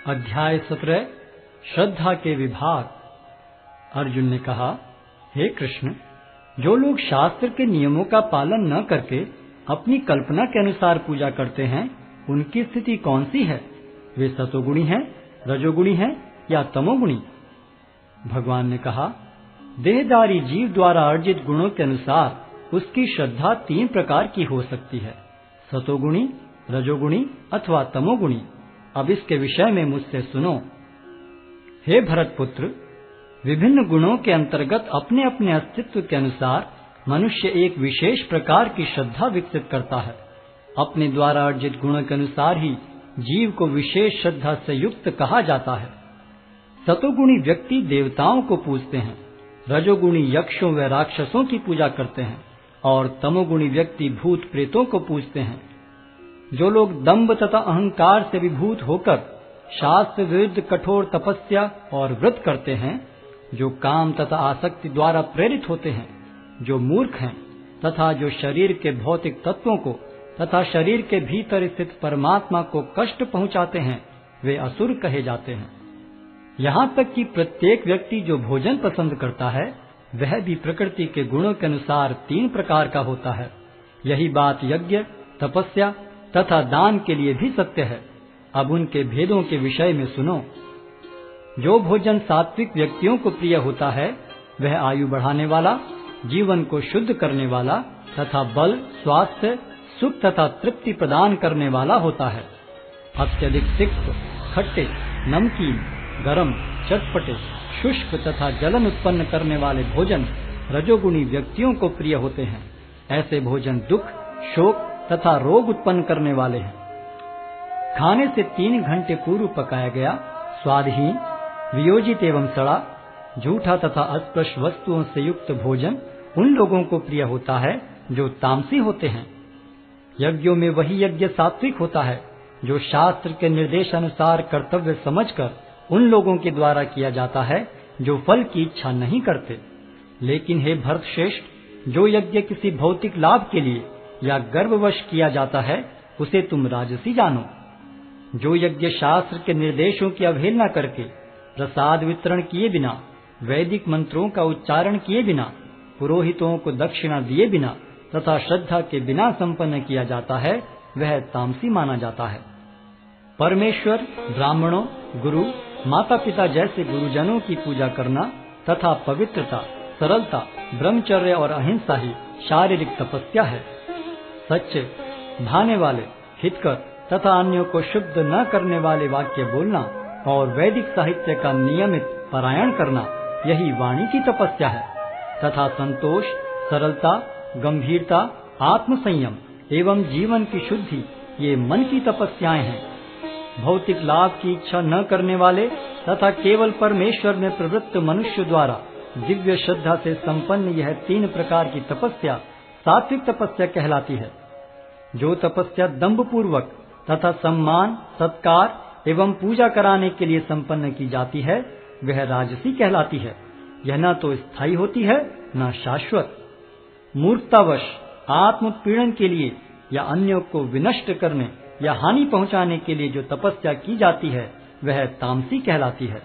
अध्याय 17 श्रद्धा के विभाग। अर्जुन ने कहा, हे कृष्ण, जो लोग शास्त्र के नियमों का पालन न करके अपनी कल्पना के अनुसार पूजा करते हैं, उनकी स्थिति कौन सी है? वे सतोगुणी हैं, रजोगुणी हैं या तमोगुणी? भगवान ने कहा, देहधारी जीव द्वारा अर्जित गुणों के अनुसार उसकी श्रद्धा 3 प्रकार की हो सकती है, सतोगुणी, रजोगुणी अथवा तमोगुणी। अब इसके विषय में मुझसे सुनो। हे भरतपुत्र, विभिन्न गुणों के अंतर्गत अपने अपने अस्तित्व के अनुसार मनुष्य एक विशेष प्रकार की श्रद्धा विकसित करता है। अपने द्वारा अर्जित गुणों के अनुसार ही जीव को विशेष श्रद्धा से युक्त कहा जाता है। सतोगुणी व्यक्ति देवताओं को पूजते हैं, रजोगुणी यक्षों व राक्षसों की पूजा करते हैं और तमोगुणी व्यक्ति भूत प्रेतों को पूजते हैं। जो लोग दंभ तथा अहंकार से विभूत होकर शास्त्र विरुद्ध कठोर तपस्या और व्रत करते हैं, जो काम तथा आसक्ति द्वारा प्रेरित होते हैं, जो मूर्ख हैं तथा जो शरीर के भौतिक तत्वों को तथा शरीर के भीतर स्थित परमात्मा को कष्ट पहुंचाते हैं, वे असुर कहे जाते हैं। यहाँ तक कि प्रत्येक व्यक्ति जो भोजन पसंद करता है, वह भी प्रकृति के गुणों के अनुसार 3 प्रकार का होता है। यही बात यज्ञ, तपस्या तथा दान के लिए भी सत्य है। अब उनके भेदों के विषय में सुनो। जो भोजन सात्विक व्यक्तियों को प्रिय होता है, वह आयु बढ़ाने वाला, जीवन को शुद्ध करने वाला तथा बल, स्वास्थ्य, सुख तथा तृप्ति प्रदान करने वाला होता है। अत्यधिक तिक्त, खट्टे, नमकीन, गरम, चटपटे, शुष्क तथा जलन उत्पन्न करने वाले भोजन रजोगुणी व्यक्तियों को प्रिय होते हैं। ऐसे भोजन दुख, शोक तथा रोग उत्पन्न करने वाले हैं। खाने से 3 घंटे पूर्व पकाया गया, स्वादहीन, वियोजित एवं सड़ा, झूठा तथा अस्पृश्य वस्तुओं से युक्त भोजन उन लोगों को प्रिय होता है जो तामसी होते हैं। यज्ञों में वही यज्ञ सात्विक होता है जो शास्त्र के निर्देशानुसार कर्तव्य समझकर उन लोगों के द्वारा किया जाता है जो फल की इच्छा नहीं करते। लेकिन हे भरतश्रेष्ठ, जो यज्ञ किसी भौतिक लाभ के लिए या गर्ववश किया जाता है, उसे तुम राजसी जानो। जो यज्ञ शास्त्र के निर्देशों की अवहेलना करके, प्रसाद वितरण किए बिना, वैदिक मंत्रों का उच्चारण किए बिना, पुरोहितों को दक्षिणा दिए बिना तथा श्रद्धा के बिना संपन्न किया जाता है, वह तामसी माना जाता है। परमेश्वर, ब्राह्मणों, गुरु, माता पिता जैसे गुरुजनों की पूजा करना तथा पवित्रता, सरलता, ब्रह्मचर्य और अहिंसा ही शारीरिक तपस्या है। सच्चे, भाने वाले, हितकर तथा अन्यों को शुद्ध न करने वाले वाक्य बोलना और वैदिक साहित्य का नियमित पारायण करना, यही वाणी की तपस्या है। तथा संतोष, सरलता, गंभीरता, आत्मसंयम एवं जीवन की शुद्धि, ये मन की तपस्याएं हैं। भौतिक लाभ की इच्छा न करने वाले तथा केवल परमेश्वर में प्रवृत्त मनुष्य द्वारा दिव्य श्रद्धा से संपन्न यह 3 प्रकार की तपस्या सात्विक तपस्या कहलाती है। जो तपस्या दंभ पूर्वक तथा सम्मान, सत्कार एवं पूजा कराने के लिए संपन्न की जाती है, वह राजसी कहलाती है। यह न तो स्थायी होती है, न शाश्वत। मूर्खतावश आत्मोत्पीड़न के लिए या अन्यों को विनष्ट करने या हानि पहुंचाने के लिए जो तपस्या की जाती है, वह तामसी कहलाती है।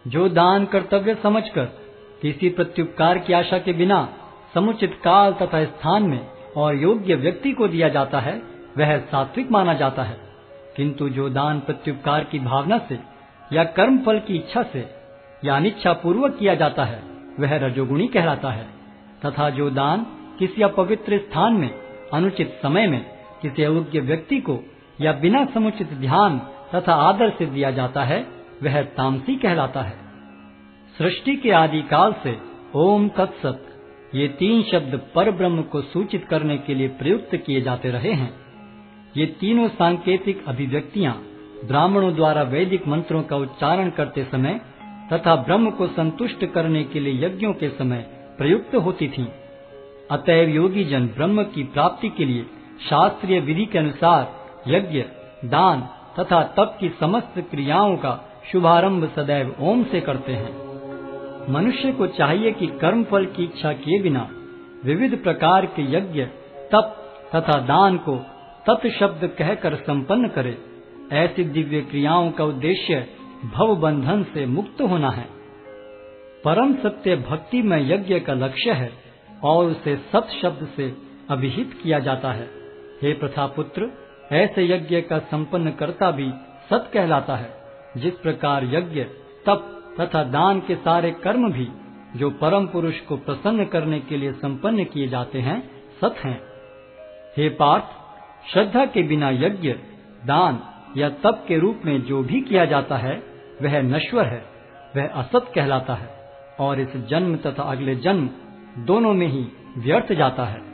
जो दान कर्तव्य समझकर किसी प्रत्युपकार की आशा के बिना समुचित काल तथा स्थान में और योग्य व्यक्ति को दिया जाता है, वह सात्विक माना जाता है। किंतु जो दान प्रत्युपकार की भावना से या कर्म फल की इच्छा से या अनिच्छा पूर्वक किया जाता है, वह रजोगुणी कहलाता है। तथा जो दान किसी अपवित्र स्थान में, अनुचित समय में, किसी अयोग्य व्यक्ति को या बिना समुचित ध्यान तथा आदर से दिया जाता है, वह तामसी कहलाता है। सृष्टि के आदि काल से ओम तत्सत ये 3 शब्द पर ब्रह्म को सूचित करने के लिए प्रयुक्त किए जाते रहे हैं। ये तीनों सांकेतिक अभिव्यक्तियां ब्राह्मणों द्वारा वैदिक मंत्रों का उच्चारण करते समय तथा ब्रह्म को संतुष्ट करने के लिए यज्ञों के समय प्रयुक्त होती थीं। अतएव योगी जन ब्रह्म की प्राप्ति के लिए शास्त्रीय विधि के अनुसार यज्ञ, दान तथा तप की समस्त क्रियाओं का शुभारंभ सदैव ओम से करते हैं। मनुष्य को चाहिए कि कर्म फल की इच्छा किए बिना विविध प्रकार के यज्ञ, तप तथा दान को तत् शब्द कहकर संपन्न करे ऐसी दिव्य क्रियाओं का उद्देश्य भव बंधन से मुक्त होना है। परम सत्य भक्ति में यज्ञ का लक्ष्य है और उसे सत शब्द से अभिहित किया जाता है। हे प्रथापुत्र, ऐसे यज्ञ का संपन्न करता भी सत कहलाता है। जिस प्रकार यज्ञ, तप तथा दान के सारे कर्म भी जो परम पुरुष को प्रसन्न करने के लिए संपन्न किए जाते हैं, सत हैं। हे पार्थ, श्रद्धा के बिना यज्ञ, दान या तप के रूप में जो भी किया जाता है वह नश्वर है, वह असत कहलाता है और इस जन्म तथा अगले जन्म दोनों में ही व्यर्थ जाता है।